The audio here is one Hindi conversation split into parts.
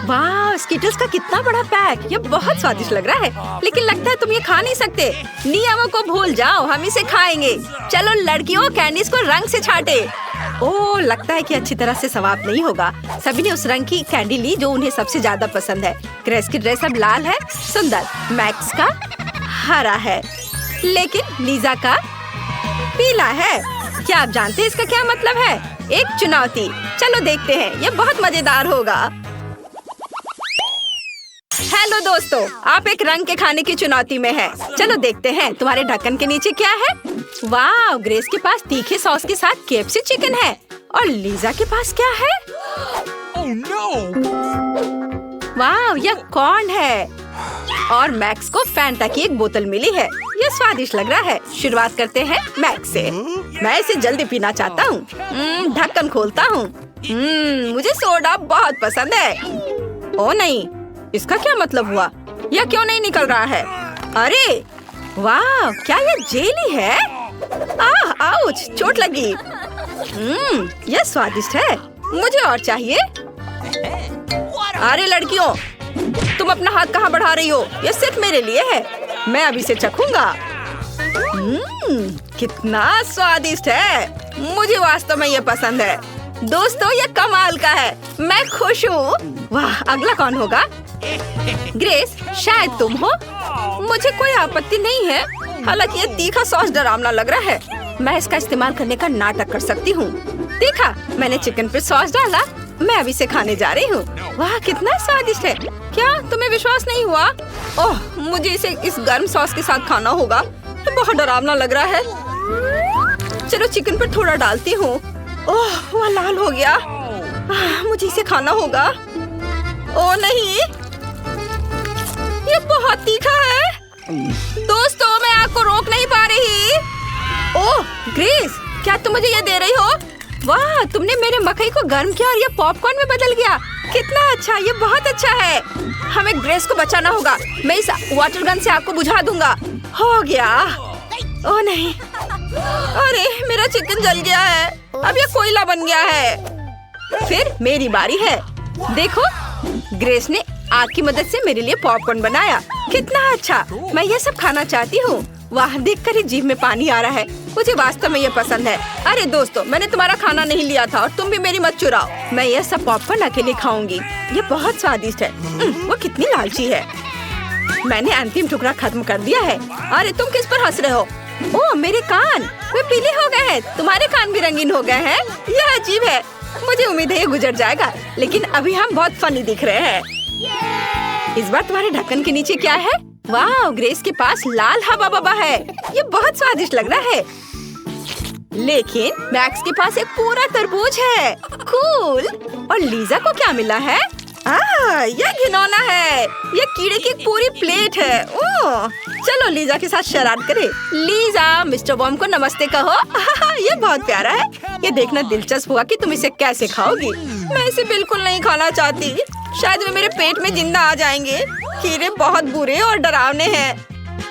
वाह, स्किटल्स का कितना बड़ा पैक। ये बहुत स्वादिष्ट लग रहा है, लेकिन लगता है तुम ये खा नहीं सकते। नियमों को भूल जाओ, हम इसे खाएंगे। चलो लड़कियों, कैंडीज को रंग से छाटे। ओह, लगता है कि अच्छी तरह से समाप्त नहीं होगा। सभी ने उस रंग की कैंडी ली जो उन्हें सबसे ज्यादा पसंद है। ग्रेस की ड्रेस अब लाल है, सुंदर। मैक्स का हरा है, लेकिन लीजा का पीला है। क्या आप जानते हैं इसका क्या मतलब है? एक चुनौती। चलो देखते हैं, ये बहुत मजेदार होगा। हेलो दोस्तों, आप एक रंग के खाने की चुनौती में हैं। चलो देखते हैं तुम्हारे ढक्कन के नीचे क्या है। वाह, ग्रेस के पास तीखे सॉस के साथ केएफसी चिकन है। और लीजा के पास क्या है? Oh no! वाह, यह कॉर्न है। और मैक्स को फैंटा की एक बोतल मिली है। यह स्वादिष्ट लग रहा है। शुरुआत करते हैं मैक्स से। मैं इसे जल्दी पीना चाहता हूँ। ढक्कन खोलता हूँ। मुझे सोडा बहुत पसंद है। ओ नहीं, इसका क्या मतलब हुआ? यह क्यों नहीं निकल रहा है? अरे वाह, क्या यह जेली है? आउच, चोट लगी। यह स्वादिष्ट है, मुझे और चाहिए। अरे लड़कियों, तुम अपना हाथ कहाँ बढ़ा रही हो? यह सिर्फ मेरे लिए है। मैं अभी से चखूंगा। कितना स्वादिष्ट है। मुझे वास्तव में यह पसंद है। दोस्तों, यह कमाल का है। मैं खुश हूँ। वाह, अगला कौन होगा? ग्रेस, शायद तुम हो। मुझे कोई आपत्ति नहीं है, हालांकि ये तीखा सॉस डरावना लग रहा है। मैं इसका इस्तेमाल करने का नाटक कर सकती हूँ। देखा, मैंने चिकन पर सॉस डाला। मैं अभी से खाने जा रही हूँ। वाह, कितना स्वादिष्ट है। क्या तुम्हें विश्वास नहीं हुआ? ओह, मुझे इसे इस गर्म सॉस के साथ खाना होगा। ये बहुत डरावना लग रहा है। चलो चिकन पर थोड़ा डालती हूँ। ओह, वह लाल हो गया। मुझे इसे खाना होगा। ओह नहीं, ये बहुत तीखा है। दोस्तों, मैं आग को रोक नहीं पा रही। ओह ग्रेस, क्या तुम मुझे ये दे रही हो? वाह, तुमने मेरे मकई को गर्म किया और ये पॉपकॉर्न में बदल गया। कितना अच्छा, ये बहुत अच्छा है। हमें ग्रेस को बचाना होगा। मैं इस वाटर गन से आग को बुझा दूंगा। हो गया। ओह नहीं, अरे मेरा चिकन जल गया है। अब ये कोयला बन गया है। फिर मेरी बारी है। देखो, ग्रेस ने आग की मदद से मेरे लिए पॉपकॉर्न बनाया। कितना अच्छा, मैं ये सब खाना चाहती हूँ। वाह, देखकर ही जीभ में पानी आ रहा है। मुझे वास्तव में ये पसंद है। अरे दोस्तों, मैंने तुम्हारा खाना नहीं लिया था और तुम भी मेरी मत चुराओ। मैं ये सब पॉपकॉर्न अकेले खाऊंगी। ये बहुत स्वादिष्ट है। वो कितनी लालची है। मैंने अंतिम टुकड़ा खत्म कर दिया है। अरे तुम किस पर हंस रहे हो? ओह, मेरे कान, वे पीले हो गए हैं। तुम्हारे कान भी रंगीन हो गए हैं। यह अजीब है। मुझे उम्मीद है ये गुजर जाएगा, लेकिन अभी हम बहुत फनी दिख रहे हैं। इस बार तुम्हारे ढक्कन के नीचे क्या है? वाह, ग्रेस के पास लाल हवा बबा है। ये बहुत स्वादिष्ट लग रहा है। लेकिन मैक्स के पास एक पूरा तरबूज है। कूल। और लीजा को क्या मिला है? यह घिनौना है। यह कीड़े की एक पूरी प्लेट है। ओह, चलो लीजा के साथ शरारत करें। लीजा, मिस्टर बॉम को नमस्ते कहो। ये बहुत प्यारा है। ये देखना दिलचस्प हुआ कि तुम इसे कैसे खाओगी। मैं इसे बिल्कुल नहीं खाना चाहती। शायद वे मेरे पेट में जिंदा आ जाएंगे। कीड़े बहुत बुरे और डरावने हैं।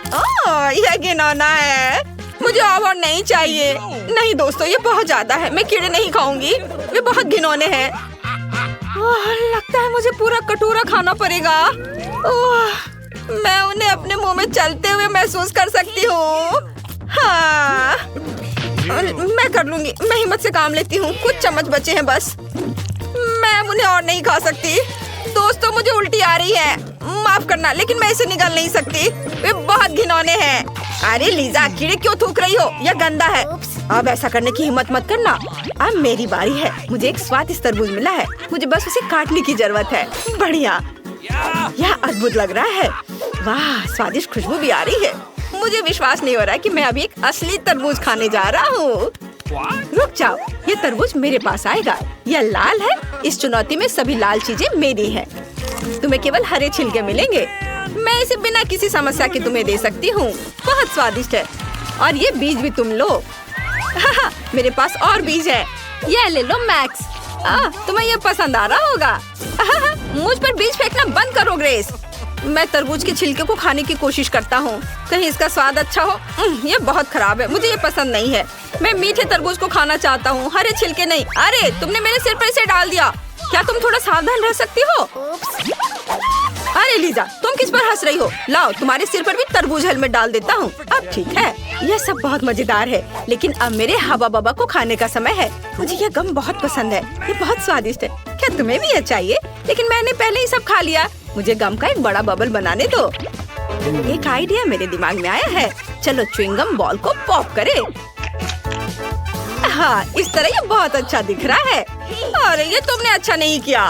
ओह, यह घिनौना है। मुझे और नहीं चाहिए। नहीं दोस्तों, ये बहुत ज्यादा है। मैं कीड़े नहीं खाऊंगी। वे बहुत घिनौने हैं। लगता है मुझे पूरा कटोरा खाना पड़ेगा। मैं उन्हें अपने मुंह में चलते हुए महसूस कर सकती हूँ। हाँ, मैं कर लूंगी। मैं हिम्मत से काम लेती हूँ। कुछ चम्मच बचे हैं बस। मैं उन्हें और नहीं खा सकती। दोस्तों, मुझे उल्टी आ रही है। माफ करना, लेकिन मैं इसे निकाल नहीं सकती। वे बहुत घिनौने हैं। अरे लीजा, कीड़े क्यों थूक रही हो? यह गंदा है। अब ऐसा करने की हिम्मत मत करना। अब मेरी बारी है। मुझे एक स्वादिष्ट तरबूज मिला है। मुझे बस उसे काटने की जरूरत है। बढ़िया, यह अद्भुत लग रहा है। वाह, स्वादिष्ट खुशबू भी आ रही है। मुझे विश्वास नहीं हो रहा है कि मैं अभी एक असली तरबूज खाने जा रहा हूँ। रुक जाओ, ये तरबूज मेरे पास आएगा। यह लाल है। इस चुनौती में सभी लाल चीजें मेरी हैं। तुम्हें केवल हरे छिलके मिलेंगे। मैं इसे बिना किसी समस्या के तुम्हें दे सकती हूँ। बहुत स्वादिष्ट है। और ये बीज भी तुम लो। मेरे पास और बीज है। ये ले लो मैक्स। तुम्हें ये पसंद आ रहा होगा। मुझ पर बीज फेंकना बंद करो ग्रेस। मैं तरबूज के छिलके को खाने की कोशिश करता हूँ, कहीं इसका स्वाद अच्छा हो। ये बहुत खराब है। मुझे ये पसंद नहीं है। मैं मीठे तरबूज को खाना चाहता हूँ, हरे छिलके नहीं। अरे तुमने मेरे सिर पर इसे डाल दिया। क्या तुम थोड़ा सावधान रह सकती हो? अरे लीजा, तुम किस पर हंस रही हो? लाओ, तुम्हारे सिर पर भी तरबूज हेलमेट डाल देता हूँ। अब ठीक है, यह सब बहुत मजेदार है, लेकिन अब मेरे हवा बाबा को खाने का समय है। मुझे यह गम बहुत पसंद है, ये बहुत स्वादिष्ट है। क्या तुम्हें भी यह चाहिए? लेकिन मैंने पहले ही सब खा लिया। मुझे गम का एक बड़ा बबल बनाने दो। एक आइडिया मेरे दिमाग में आया है। चलो च्युइंगम बॉल को पॉप करे। हाँ, इस तरह ये बहुत अच्छा दिख रहा है। अरे ये तुमने अच्छा नहीं किया।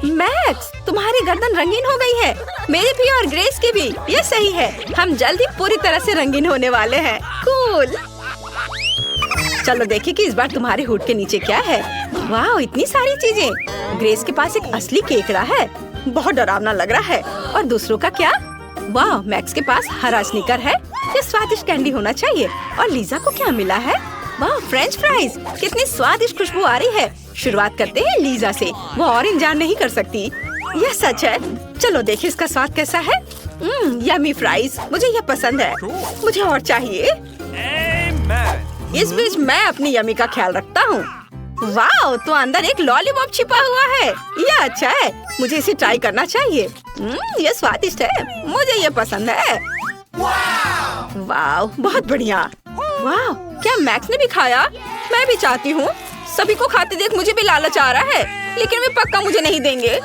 मैक्स, तुम्हारी गर्दन रंगीन हो गई है। मेरी भी और ग्रेस की भी। ये सही है, हम जल्द ही पूरी तरह से रंगीन होने वाले हैं। कूल। चलो देखिए कि इस बार तुम्हारे हुड के नीचे क्या है। वाह, इतनी सारी चीजें। ग्रेस के पास एक असली केकड़ा है, बहुत डरावना लग रहा है। और दूसरों का क्या? वाह, मैक्स के पास हरा स्नीकर है, ये स्वादिष्ट कैंडी होना चाहिए। और लीजा को क्या मिला है? वाह, फ्रेंच फ्राइज, कितनी स्वादिष्ट खुशबू आ रही है। शुरुआत करते हैं लीजा से, वो और इंतजार नहीं कर सकती। यह सच है। चलो देखिए इसका स्वाद कैसा है। यम्मी फ्राइज, मुझे यह पसंद है। मुझे और चाहिए। इस बीच मैं अपनी यम्मी का ख्याल रखता हूँ। वाह, तो अंदर एक लॉलीपॉप छिपा हुआ है। यह अच्छा है, मुझे इसे ट्राई करना चाहिए। यह स्वादिष्ट है, मुझे यह पसंद है। वाह, बहुत बढ़िया। वाह, क्या मैक्स ने भी खाया? मैं भी चाहती हूँ। सभी को खाते देख मुझे भी लालच आ रहा है, लेकिन वे पक्का मुझे नहीं देंगे।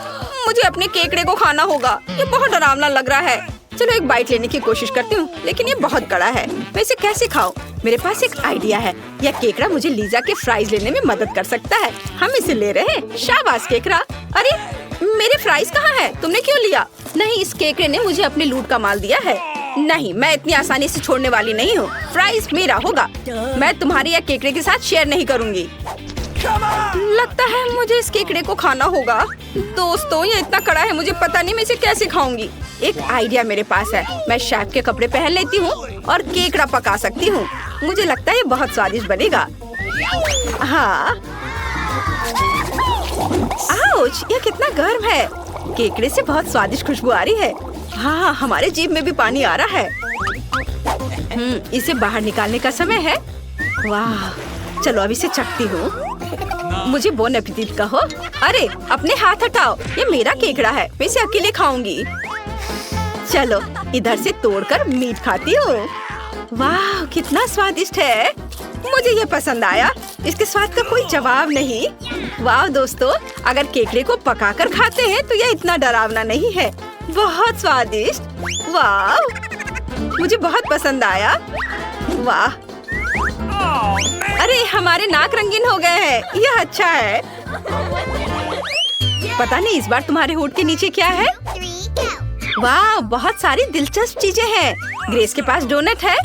मुझे अपने केकड़े को खाना होगा। ये बहुत डरावना लग रहा है। चलो एक बाइट लेने की कोशिश करती हूँ, लेकिन ये बहुत कड़ा है। मैं इसे कैसे खाऊं? मेरे पास एक आइडिया है। यह केकड़ा मुझे लीजा के फ्राइज लेने में मदद कर सकता है। हम इसे ले रहे हैं। शाबाश केकड़ा। अरे मेरे फ्राइज कहाँ है? तुमने क्यों लिया? नहीं, इस केकड़े ने मुझे अपने लूट का माल दिया है। नहीं, मैं इतनी आसानी से छोड़ने वाली नहीं हूँ। फ्राइज मेरा होगा। मैं तुम्हारे या केकड़े के साथ शेयर नहीं करूँगी। लगता है मुझे इस केकड़े को खाना होगा। दोस्तों, ये इतना कड़ा है, मुझे पता नहीं मैं इसे कैसे खाऊंगी। एक आइडिया मेरे पास है। मैं शेफ के कपड़े पहन लेती हूँ और केकड़ा पका सकती हूँ। मुझे लगता है ये बहुत स्वादिष्ट बनेगा। हाँ। आउच, यह कितना गर्म है। केकड़े से बहुत स्वादिष्ट खुशबू आ रही है। हाँ, हमारे जीभ में भी पानी आ रहा है। इसे बाहर निकालने का समय है। वाह, चलो अब इसे चखती हूँ। मुझे बोन एपेटिट कहो। अरे अपने हाथ हटाओ, ये मेरा केकड़ा है, मैं इसे अकेले खाऊंगी। चलो इधर से तोड़कर मीट खाती हूँ। वाह, कितना स्वादिष्ट है। मुझे ये पसंद आया। इसके स्वाद का कोई जवाब नहीं। वाह दोस्तों, अगर केकड़े को पकाकर खाते हैं तो यह इतना डरावना नहीं है। बहुत स्वादिष्ट। वाह, मुझे बहुत पसंद आया। वाह, अरे हमारे नाक रंगीन हो गए हैं। यह अच्छा है। पता नहीं इस बार तुम्हारे होठ के नीचे क्या है। वाह, बहुत सारी दिलचस्प चीजें हैं। ग्रेस के पास डोनट है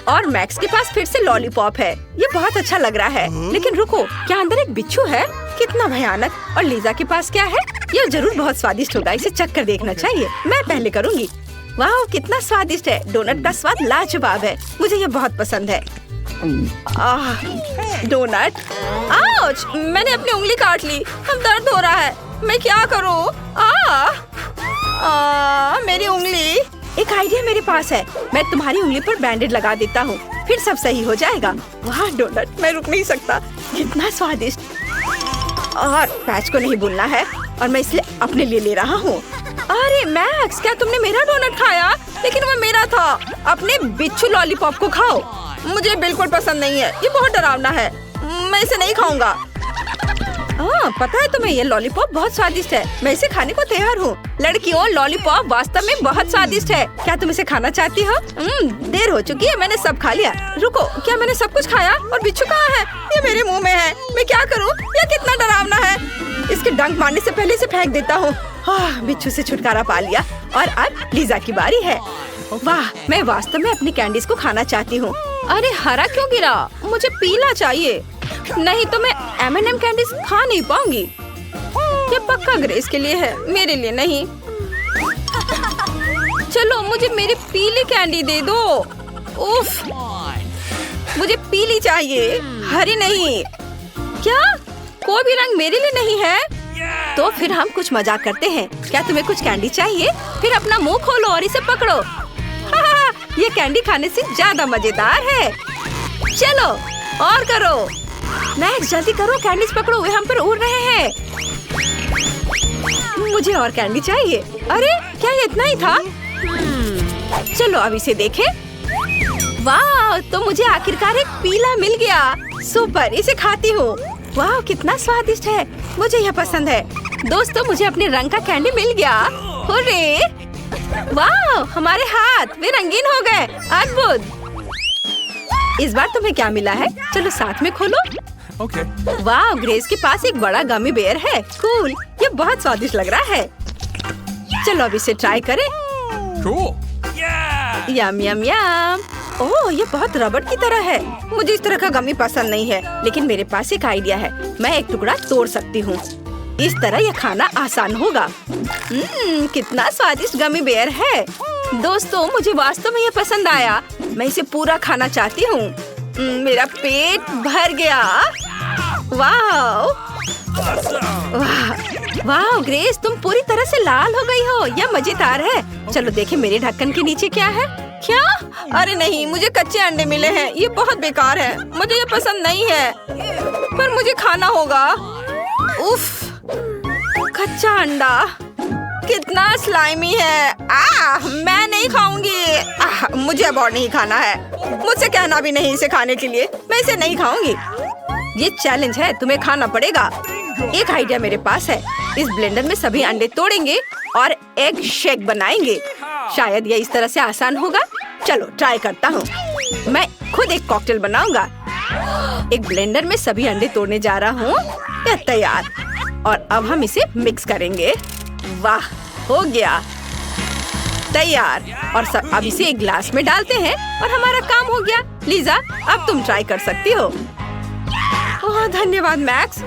और मैक्स के पास फिर से लॉलीपॉप है। ये बहुत अच्छा लग रहा है। लेकिन रुको, क्या अंदर एक बिच्छू है? कितना भयानक। और लीजा के पास क्या है? यह जरूर बहुत स्वादिष्ट होगा। इसे चख कर देखना चाहिए। मैं पहले करूँगी। वाह, कितना स्वादिष्ट है। डोनट का स्वाद लाजवाब है। मुझे ये बहुत पसंद है। डोनट। आउच, मैंने अपनी उंगली काट ली। अब दर्द हो रहा है। मैं क्या करूं? मेरी उंगली। एक आइडिया मेरे पास है। मैं तुम्हारी उंगली पर बैंडेड लगा देता हूँ, फिर सब सही हो जाएगा। वाह डोनट, मैं रुक नहीं सकता। कितना स्वादिष्ट। और पैच को नहीं भूलना है, और मैं इसलिए अपने लिए ले रहा हूँ। अरे मैक्स, क्या तुमने मेरा डोनट खाया? लेकिन वो मेरा था। अपने बिच्छू लॉलीपॉप को खाओ। मुझे बिल्कुल पसंद नहीं है। ये बहुत डरावना है। मैं इसे नहीं खाऊंगा। पता है तुम्हें, ये लॉलीपॉप बहुत स्वादिष्ट है। मैं इसे खाने को तैयार हूँ। लड़कियों, लॉलीपॉप वास्तव में बहुत स्वादिष्ट है। क्या तुम इसे खाना चाहती हो? देर हो चुकी है, मैंने सब खा लिया। रुको, क्या मैंने सब कुछ खाया? और बिच्छू कहाँ है? ये मेरे मुंह में है। मैं क्या करूँ? ये कितना डरावना है। इसके डंक मारने से पहले इसे फेंक देता हूँ। बिच्छू से छुटकारा पा लिया। और अब लीजा की बारी है। वाह, मैं वास्तव में अपनी कैंडीज को खाना चाहती हूँ। अरे हरा क्यों गिरा? मुझे पीला चाहिए, नहीं तो मैं M&M कैंडीज खा नहीं पाऊंगी। ये पक्का ग्रेस के लिए है, मेरे लिए नहीं। चलो मुझे मेरी पीली कैंडी दे दो। उफ, मुझे पीली चाहिए, हरी नहीं। क्या कोई भी रंग मेरे लिए नहीं है? तो फिर हम कुछ मजाक करते हैं। क्या तुम्हें कुछ कैंडी चाहिए? फिर अपना मुंह खोलो और इसे पकड़ो। ये कैंडी खाने से ज्यादा मजेदार है। चलो और करो। मैक्स जल्दी करो, कैंडीज पकड़ो, वे हम पर उड़ रहे हैं। मुझे और कैंडी चाहिए। अरे क्या ये इतना ही था? चलो अब इसे देखें। वाह, तो मुझे आखिरकार एक पीला मिल गया। सुपर, इसे खाती हूँ। वाह कितना स्वादिष्ट है, मुझे यह पसंद है। दोस्तों मुझे अपने रंग का कैंडी मिल गया। हुर्रे! वाह, हमारे हाथ वे रंगीन हो गए। अद्भुत। इस बार तुम्हें क्या मिला है? चलो साथ में खोलो। Okay. वाह, ग्रेस के पास एक बड़ा गमी बेयर है। कूल, ये बहुत स्वादिष्ट लग रहा है। चलो अब इसे ट्राई करें। Cool. Yeah. यम यम यम। ओह, ये बहुत रबड़ की तरह है। मुझे इस तरह का गमी पसंद नहीं है, लेकिन मेरे पास एक आइडिया है। मैं एक टुकड़ा तोड़ सकती हूँ। इस तरह यह खाना आसान होगा। कितना स्वादिष्ट गमी बेयर है। दोस्तों मुझे वास्तव में यह पसंद आया। मैं इसे पूरा खाना चाहती हूँ। मेरा पेट भर गया। वाह वाह वाह ग्रेस, तुम पूरी तरह से लाल हो गई हो। यह मजेदार है। चलो देखें मेरे ढक्कन के नीचे क्या है। क्या? अरे नहीं, मुझे कच्चे अंडे मिले हैं। ये बहुत बेकार है, मुझे ये पसंद नहीं है, पर मुझे खाना होगा। उफ, कच्चा अंडा कितना स्लाइमी है। मैं नहीं खाऊंगी। मुझे अब और नहीं खाना है। मुझसे कहना भी नहीं इसे खाने के लिए। मैं इसे नहीं खाऊंगी। ये चैलेंज है, तुम्हें खाना पड़ेगा। एक आइडिया मेरे पास है। इस ब्लेंडर में सभी अंडे तोड़ेंगे और एग शेक बनाएंगे। शायद यह इस तरह से आसान होगा। चलो ट्राई करता हूँ। मैं खुद एक कॉकटेल बनाऊंगा। एक ब्लेंडर में सभी अंडे तोड़ने जा रहा हूँ। यह तैयार। और अब हम इसे मिक्स करेंगे। वाह, हो गया तैयार। और अब इसे एक ग्लास में डालते हैं और हमारा काम हो गया। लीजा, अब तुम ट्राई कर सकती हो। ओह धन्यवाद मैक्स।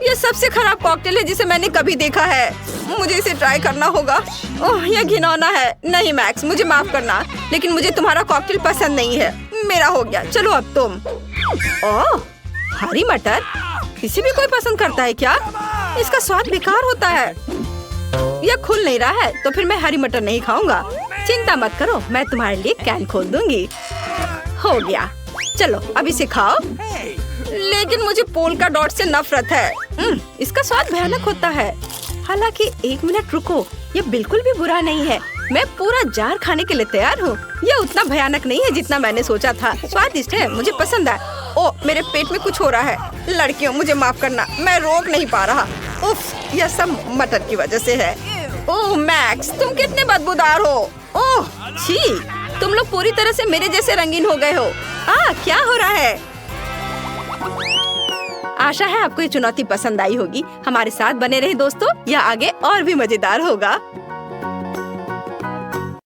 ये सबसे खराब कॉकटेल है जिसे मैंने कभी देखा है। मुझे इसे ट्राई करना होगा। ओह यह घिनौना है। नहीं मैक्स, मुझे माफ करना, लेकिन मुझे तुम्हारा कॉकटेल पसंद नहीं है। मेरा हो गया। चलो अब तुम। ओह, हरी मटर किसी भी कोई पसंद करता है क्या? इसका स्वाद बेकार होता है। यह खुल नहीं रहा है, तो फिर मैं हरी मटर नहीं खाऊंगा। चिंता मत करो, मैं तुम्हारे लिए कैन खोल दूंगी। हो गया। चलो अब इसे खाओ। लेकिन मुझे पोल्का डॉट से नफरत है। इसका स्वाद भयानक होता है। हालांकि एक मिनट रुको, ये बिल्कुल भी बुरा नहीं है। मैं पूरा जार खाने के लिए तैयार हूँ। ये उतना भयानक नहीं है जितना मैंने सोचा था। स्वादिष्ट है, मुझे पसंद है। ओ, मेरे पेट में कुछ हो रहा है। लड़कियों मुझे माफ करना, मैं रोक नहीं पा रहा। उफ, यह सब मटर की वजह से है। ओह मैक्स, तुम कितने बदबूदार हो। ओह छी, तुम लोग पूरी तरह से मेरे जैसे रंगीन हो गए हो। क्या हो रहा है? आशा है आपको ये चुनौती पसंद आई होगी। हमारे साथ बने रहे दोस्तों, यह आगे और भी मजेदार होगा।